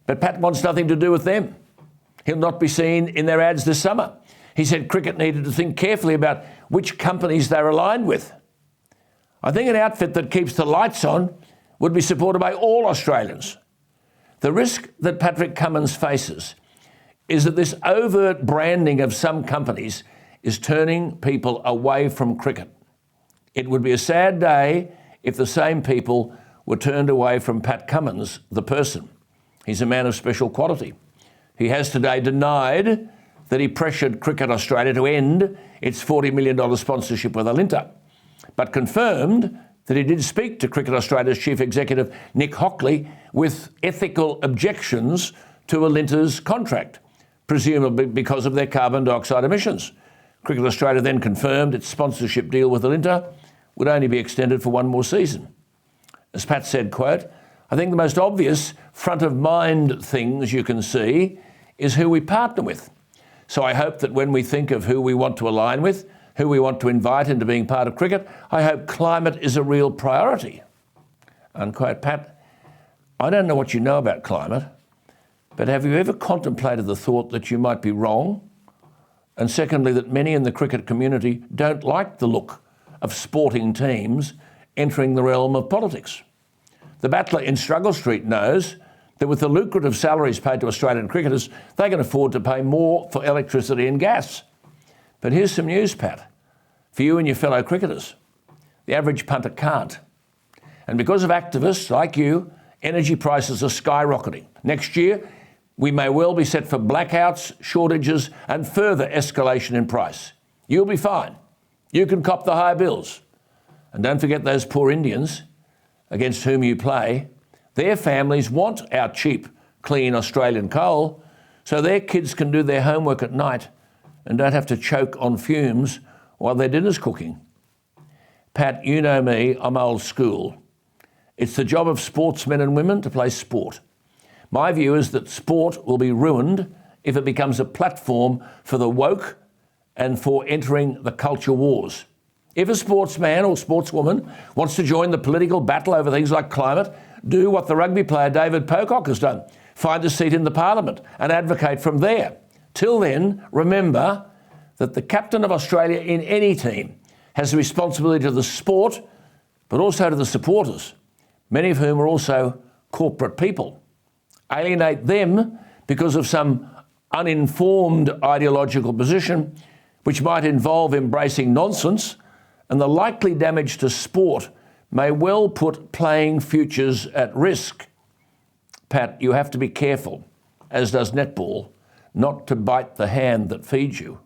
But Pat wants nothing to do with them. He'll not be seen in their ads this summer. He said cricket needed to think carefully about which companies they're aligned with. I think an outfit that keeps the lights on would be supported by all Australians. The risk that Patrick Cummins faces is that this overt branding of some companies is turning people away from cricket. It would be a sad day if the same people were turned away from Pat Cummins, the person. He's a man of special quality. He has today denied that he pressured Cricket Australia to end its $40 million sponsorship with Alinta, but confirmed that he did speak to Cricket Australia's Chief Executive, Nick Hockley, with ethical objections to Alinta's contract, presumably because of their carbon dioxide emissions. Cricket Australia then confirmed its sponsorship deal with Alinta would only be extended for one more season. As Pat said, quote, "I think the most obvious front-of-mind things you can see is who we partner with. So I hope that when we think of who we want to align with, who we want to invite into being part of cricket, I hope climate is a real priority." Unquote. Pat, I don't know what you know about climate, but have you ever contemplated the thought that you might be wrong? And secondly, that many in the cricket community don't like the look of sporting teams entering the realm of politics. The battler in Struggle Street knows that with the lucrative salaries paid to Australian cricketers, they can afford to pay more for electricity and gas. But here's some news, Pat, for you and your fellow cricketers. The average punter can't. And because of activists like you, energy prices are skyrocketing. Next year, we may well be set for blackouts, shortages, and further escalation in price. You'll be fine. You can cop the high bills. And don't forget those poor Indians against whom you play. Their families want our cheap, clean Australian coal so their kids can do their homework at night and don't have to choke on fumes while their dinner's cooking. Pat, you know me, I'm old school. It's the job of sportsmen and women to play sport. My view is that sport will be ruined if it becomes a platform for the woke and for entering the culture wars. If a sportsman or sportswoman wants to join the political battle over things like climate, do what the rugby player David Pocock has done. Find a seat in the parliament and advocate from there. Till then, remember that the captain of Australia in any team has a responsibility to the sport, but also to the supporters, many of whom are also corporate people. Alienate them because of some uninformed ideological position, which might involve embracing nonsense, and the likely damage to sport may well put playing futures at risk. Pat, you have to be careful, as does netball, not to bite the hand that feeds you.